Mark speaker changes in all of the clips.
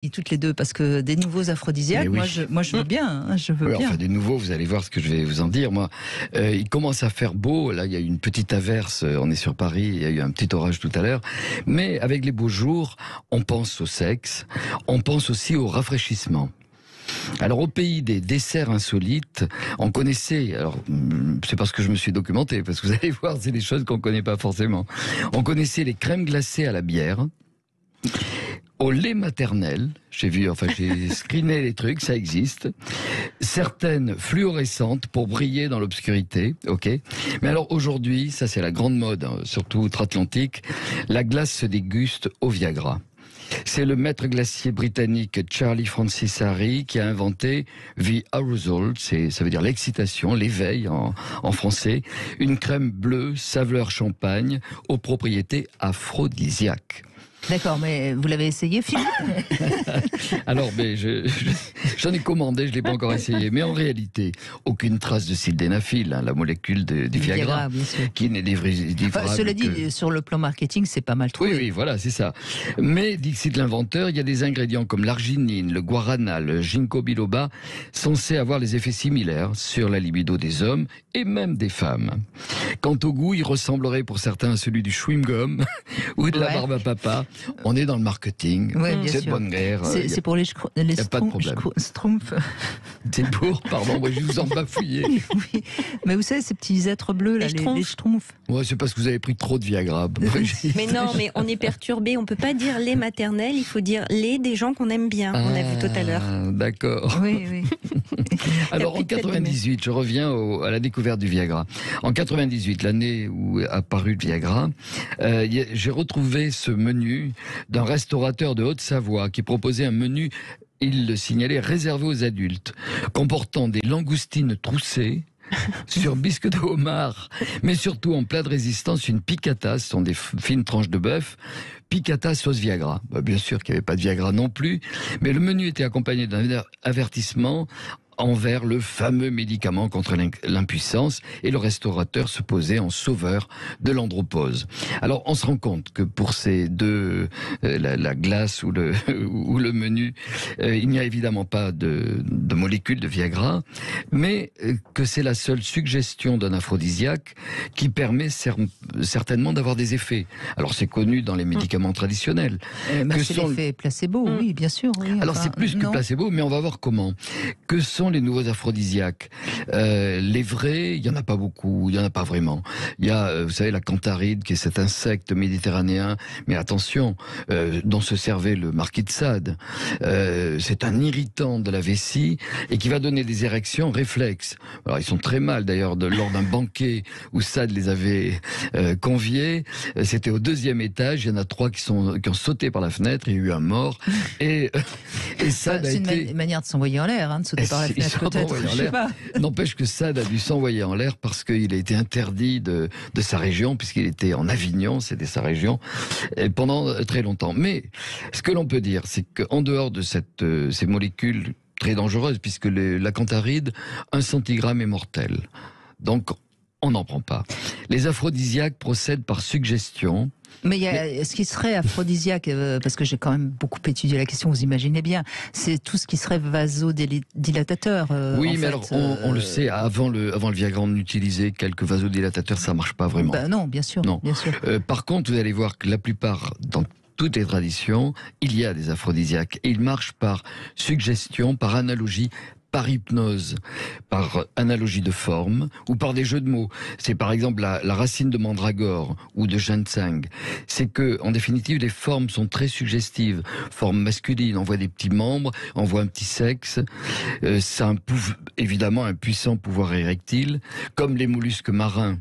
Speaker 1: toutes les deux, parce que des nouveaux aphrodisiaques,
Speaker 2: Oui.
Speaker 1: moi je veux bien, hein, je veux bien.
Speaker 2: Enfin, des nouveaux, vous allez voir ce que je vais vous en dire. Moi, il commence à faire beau. Là, il y a eu une petite averse. On est sur Paris. Il y a eu un petit orage tout à l'heure. Mais avec les beaux jours, on pense au sexe. On pense aussi au rafraîchissement. Alors, au pays des desserts insolites, on connaissait, alors c'est parce que je me suis documenté, parce que vous allez voir, c'est des choses qu'on connaît pas forcément. On connaissait les crèmes glacées à la bière, au lait maternel, j'ai screené les trucs, ça existe. Certaines fluorescentes pour briller dans l'obscurité, ok. Mais alors aujourd'hui, ça c'est la grande mode, hein, surtout outre-Atlantique, la glace se déguste au Viagra. C'est le maître glacier britannique Charlie Francis Harry qui a inventé The Arousal, ça veut dire l'excitation, l'éveil en français, une crème bleue saveur champagne aux propriétés aphrodisiaques.
Speaker 1: D'accord, mais vous l'avez essayé, Philippe?
Speaker 2: Alors, mais j'en ai commandé, je ne l'ai pas encore essayé. Mais en réalité, aucune trace de sildenafil, hein, la molécule du Viagra,
Speaker 1: bien sûr.
Speaker 2: qui n'est livrable.
Speaker 1: Cela dit, sur le plan marketing, c'est pas mal trouvé.
Speaker 2: Oui, voilà, c'est ça. Mais, dit l'inventeur, il y a des ingrédients comme l'arginine, le guarana, le ginkgo biloba, censés avoir les effets similaires sur la libido des hommes et même des femmes. Quant au goût, il ressemblerait pour certains à celui du chewing-gum ou de la barbe à papa. On est dans le marketing, c'est de bonne guerre.
Speaker 1: C'est pour les schtroumpfs.
Speaker 2: C'est pour, pardon, je vous en bafouillais.
Speaker 1: Oui, mais vous savez, ces petits êtres bleus, là, les schtroumpfs.
Speaker 2: Ouais, c'est parce que vous avez pris trop de Viagra.
Speaker 3: Mais non, mais on est perturbé. On peut pas dire lait maternel, il faut dire lait des gens qu'on aime bien. On a vu tout à l'heure.
Speaker 2: D'accord.
Speaker 1: Oui.
Speaker 2: Alors en 98, je reviens à la découverte du Viagra. En 98, l'année où est apparu le Viagra, j'ai retrouvé ce menu d'un restaurateur de Haute-Savoie qui proposait un menu, il le signalait, réservé aux adultes, comportant des langoustines troussées, sur bisque de homard, mais surtout en plat de résistance, une piccata, ce sont des fines tranches de bœuf, piccata sauce Viagra. Bien sûr qu'il n'y avait pas de Viagra non plus, mais le menu était accompagné d'un avertissement envers le fameux médicament contre l'impuissance, et le restaurateur se posait en sauveur de l'andropause. Alors on se rend compte que pour ces deux, la glace ou le menu, il n'y a évidemment pas de molécules de Viagra, mais que c'est la seule suggestion d'un aphrodisiaque qui permet certainement d'avoir des effets. Alors c'est connu dans les médicaments traditionnels.
Speaker 1: C'est l'effet placebo, oui, bien sûr. Oui,
Speaker 2: alors c'est plus que placebo, mais on va voir comment. Que sont les nouveaux aphrodisiaques? Les vrais, il n'y en a pas beaucoup, il n'y en a pas vraiment. Il y a, vous savez, la cantaride, qui est cet insecte méditerranéen, mais attention, dont se servait le marquis de Sade. C'est un irritant de la vessie et qui va donner des érections réflexes. Alors ils sont très mal d'ailleurs lors d'un banquet où Sade les avait conviés. C'était au 2e étage, il y en a 3 qui ont sauté par la fenêtre, il y a eu un mort. Et Sade a été...
Speaker 1: C'est une manière de s'envoyer en l'air, de sauter par la fenêtre peut-être.
Speaker 2: N'empêche que Sade a dû s'envoyer en l'air parce qu'il a été interdit de sa région, puisqu'il était en Avignon, c'était sa région, pendant très longtemps. Mais ce que l'on peut dire, c'est qu'en dehors de ces molécules très dangereuses, puisque la cantaride, 1 centigramme est mortel. Donc, on n'en prend pas. Les aphrodisiaques procèdent par suggestion.
Speaker 1: Mais il y a ce qui serait aphrodisiaque, parce que j'ai quand même beaucoup étudié la question, vous imaginez bien, c'est tout ce qui serait vasodilatateur.
Speaker 2: Oui, mais alors on le sait, avant le Viagra, on utilisait quelques vasodilatateurs, ça marche pas vraiment.
Speaker 1: Non, bien sûr.
Speaker 2: Non.
Speaker 1: Bien sûr.
Speaker 2: Par contre, vous allez voir que la plupart, dans toutes les traditions, il y a des aphrodisiaques. Et ils marchent par suggestion, par analogie, par hypnose, par analogie de forme ou par des jeux de mots. C'est par exemple la racine de mandragore ou de ginseng. C'est que, en définitive, les formes sont très suggestives. Forme masculine, on voit des petits membres, on voit un petit sexe. Ça évidemment un puissant pouvoir érectile, comme les mollusques marins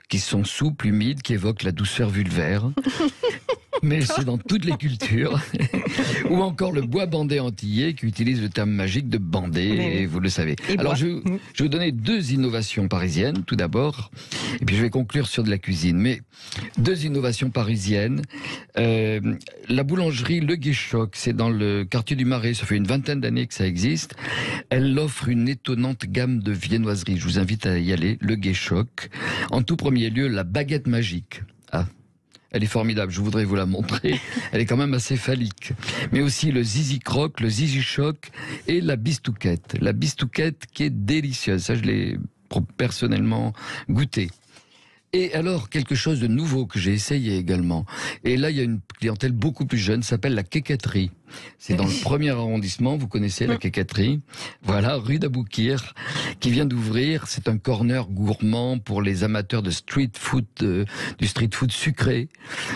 Speaker 2: qui sont souples, humides, qui évoquent la douceur vulvaire. Mais c'est dans toutes les cultures. Ou encore le bois bandé antillais qui utilise le terme magique de bandé, et vous le savez. Alors je vais vous donner 2 innovations parisiennes, tout d'abord, et puis je vais conclure sur de la cuisine. Mais 2 innovations parisiennes. La boulangerie Le Guéchoc, c'est dans le quartier du Marais, ça fait une 20aine d'années que ça existe. Elle offre une étonnante gamme de viennoiseries. Je vous invite à y aller, Le Guéchoc. En tout premier lieu, la baguette magique. Elle est formidable, je voudrais vous la montrer. Elle est quand même assez phallique. Mais aussi le zizi croc, le zizi choc et la bistouquette. La bistouquette qui est délicieuse. Ça, je l'ai personnellement goûté. Et alors, quelque chose de nouveau que j'ai essayé également. Et là, il y a une clientèle beaucoup plus jeune, ça s'appelle la quéquetterie. C'est dans le 1er arrondissement, vous connaissez la quéquetterie. Voilà, rue d'Aboukir, qui vient d'ouvrir. C'est un corner gourmand pour les amateurs de street food, du street food sucré.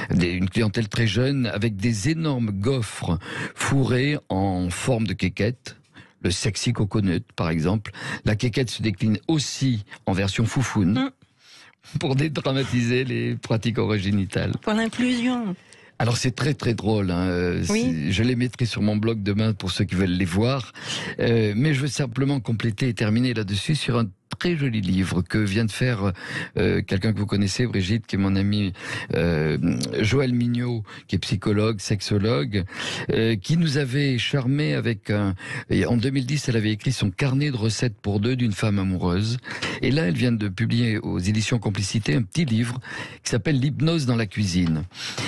Speaker 2: Une clientèle très jeune, avec des énormes gaufres fourrés en forme de quéquette. Le sexy coconut, par exemple. La quéquette se décline aussi en version foufoune. Pour dédramatiser les pratiques orogénitales.
Speaker 3: Pour l'inclusion.
Speaker 2: Alors c'est très très drôle, hein.
Speaker 3: Oui.
Speaker 2: Je les mettrai sur mon blog demain pour ceux qui veulent les voir. Mais je veux simplement compléter et terminer là-dessus sur un très joli livre que vient de faire quelqu'un que vous connaissez, Brigitte, qui est mon ami Joël Mignot, qui est psychologue, sexologue, qui nous avait charmé avec en 2010, elle avait écrit son carnet de recettes pour deux d'une femme amoureuse. Et là, elle vient de publier aux éditions Complicité un petit livre qui s'appelle L'hypnose dans la cuisine.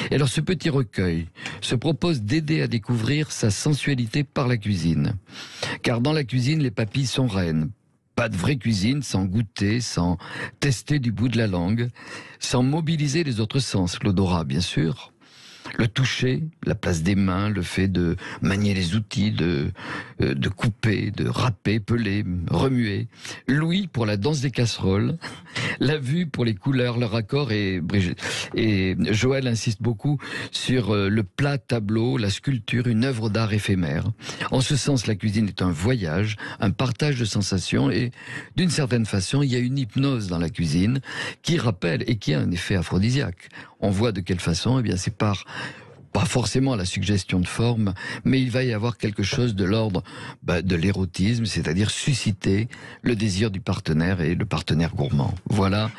Speaker 2: Et alors, ce petit recueil se propose d'aider à découvrir sa sensualité par la cuisine. Car dans la cuisine, les papilles sont reines. Pas de vraie cuisine sans goûter, sans tester du bout de la langue, sans mobiliser les autres sens. L'odorat, bien sûr. Le toucher, la place des mains, le fait de manier les outils, de couper, de râper, peler, remuer. L'ouïe pour la danse des casseroles. La vue pour les couleurs, leur accord. Et Joël insiste beaucoup sur le plat, tableau, la sculpture, une œuvre d'art éphémère. En ce sens, la cuisine est un voyage, un partage de sensations. Et d'une certaine façon, il y a une hypnose dans la cuisine qui rappelle et qui a un effet aphrodisiaque. On voit de quelle façon, eh bien, c'est pas forcément la suggestion de forme, mais il va y avoir quelque chose de l'ordre de l'érotisme, c'est-à-dire susciter le désir du partenaire et le partenaire gourmand. Voilà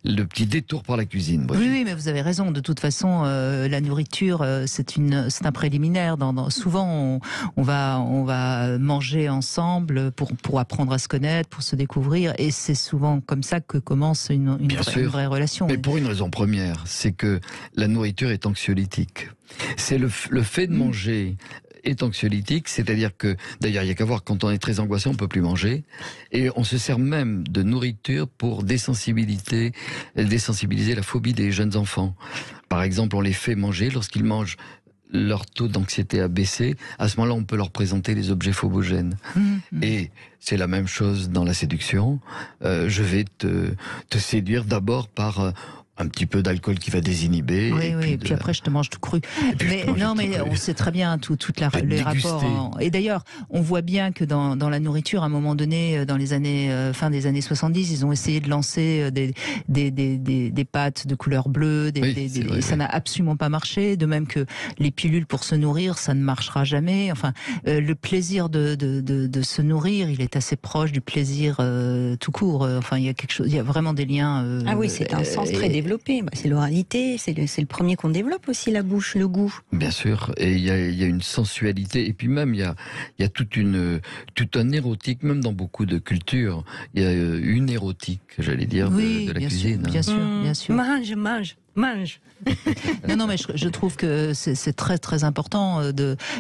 Speaker 2: le petit détour par la cuisine.
Speaker 1: Oui, oui, mais vous avez raison. De toute façon, la nourriture, c'est un préliminaire. Souvent, on va manger ensemble pour apprendre à se connaître, pour se découvrir, et c'est souvent comme ça que commence une vraie relation.
Speaker 2: Mais pour une raison première, c'est que la nourriture est anxiolytique. C'est le fait de manger est anxiolytique, c'est-à-dire que, d'ailleurs, il n'y a qu'à voir, quand on est très angoissé, on ne peut plus manger, et on se sert même de nourriture pour désensibiliser la phobie des jeunes enfants. Par exemple, on les fait manger, lorsqu'ils mangent, leur taux d'anxiété a baissé, à ce moment-là, on peut leur présenter les objets phobogènes. Et c'est la même chose dans la séduction. Je vais te séduire d'abord par un petit peu d'alcool qui va désinhiber.
Speaker 1: Oui, et puis après je te mange tout cru. Mais on sait très bien les rapports. Et d'ailleurs, on voit bien que dans la nourriture, à un moment donné, dans les années fin des années 70, ils ont essayé de lancer des pâtes de couleur bleue. Ça n'a absolument pas marché. De même que les pilules pour se nourrir, ça ne marchera jamais. Enfin, le plaisir de se nourrir, il est assez proche du plaisir tout court. Enfin, il y a vraiment des liens.
Speaker 3: Ah oui, c'est un sens très développé. C'est l'oralité, c'est le premier qu'on développe aussi, la bouche, le goût.
Speaker 2: Bien sûr, et il y a une sensualité, et puis même il y a tout un érotique, même dans beaucoup de cultures, il y a une érotique, j'allais dire, de la cuisine.
Speaker 1: Bien sûr.
Speaker 3: Mange.
Speaker 1: Non, mais je trouve que c'est très très important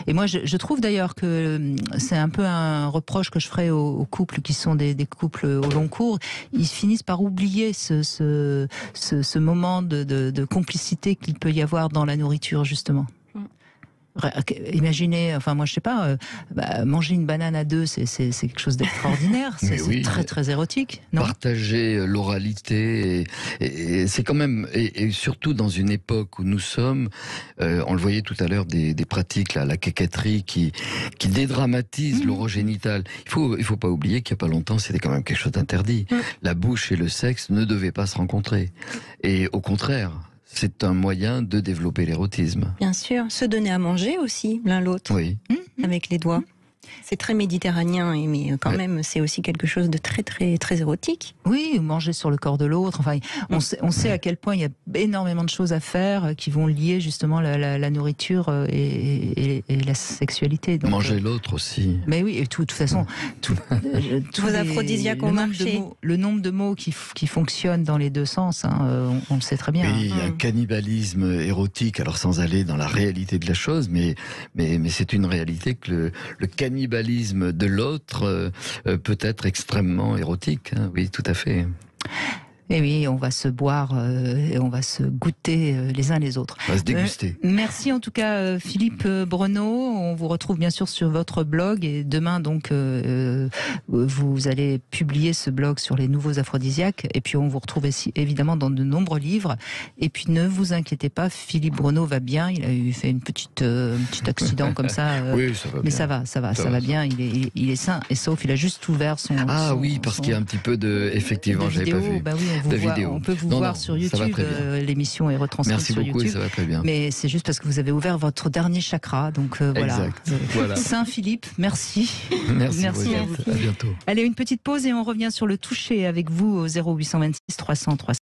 Speaker 1: et moi je trouve d'ailleurs que c'est un peu un reproche que je ferais aux couples qui sont des couples au long cours. Ils finissent par oublier ce moment de complicité qu'il peut y avoir dans la nourriture, justement. Imaginez, enfin moi je sais pas, manger une banane à deux, c'est quelque chose d'extraordinaire, c'est très très érotique, non ?
Speaker 2: Partager l'oralité, et c'est quand même, et surtout dans une époque où nous sommes, on le voyait tout à l'heure, des pratiques, la quéquetterie qui dédramatise l'orogénital. Il faut pas oublier qu'il y a pas longtemps, c'était quand même quelque chose d'interdit. La bouche et le sexe ne devaient pas se rencontrer, et au contraire. C'est un moyen de développer l'érotisme.
Speaker 3: Bien sûr, se donner à manger aussi, l'un l'autre.
Speaker 2: Oui.
Speaker 3: Avec les doigts. C'est très méditerranéen, mais quand même, c'est aussi quelque chose de très, très, très érotique.
Speaker 1: Oui, manger sur le corps de l'autre. Enfin, on sait à quel point il y a énormément de choses à faire qui vont lier justement la nourriture et la sexualité. Donc,
Speaker 2: manger l'autre aussi.
Speaker 1: Mais oui, et de toute façon, tous
Speaker 3: vos aphrodisiaques ont marché.
Speaker 1: Le nombre de mots qui fonctionnent dans les deux sens, hein, on le sait très bien.
Speaker 2: Oui, un cannibalisme érotique, alors sans aller dans la réalité de la chose, mais c'est une réalité que le cannibalisme de l'autre peut être extrêmement érotique. Hein, oui, tout à fait.
Speaker 1: Et oui, on va se boire et on va se goûter les uns les autres.
Speaker 2: On va se déguster.
Speaker 1: Merci en tout cas Philippe Breneau. On vous retrouve bien sûr sur votre blog et demain donc vous allez publier ce blog sur les nouveaux aphrodisiaques et puis on vous retrouve ici, évidemment dans de nombreux livres. Et puis ne vous inquiétez pas, Philippe Breneau va bien. Il a fait un petit accident comme ça.
Speaker 2: Oui, ça va
Speaker 1: mais
Speaker 2: bien.
Speaker 1: ça va bien. Il est sain et sauf. Il a juste ouvert son.
Speaker 2: Oui, parce qu'il y a un petit peu de effectivement, j'avais pas vu.
Speaker 1: Bah oui, on peut vous voir sur YouTube. L'émission est retransmise sur YouTube.
Speaker 2: Merci beaucoup, ça va très bien.
Speaker 1: Mais c'est juste parce que vous avez ouvert votre dernier chakra. Donc voilà.
Speaker 2: Voilà.
Speaker 1: Saint-Philippe, merci.
Speaker 2: Merci à vous.
Speaker 1: À bientôt. Allez, une petite pause et on revient sur le toucher avec vous au 0826 300 300.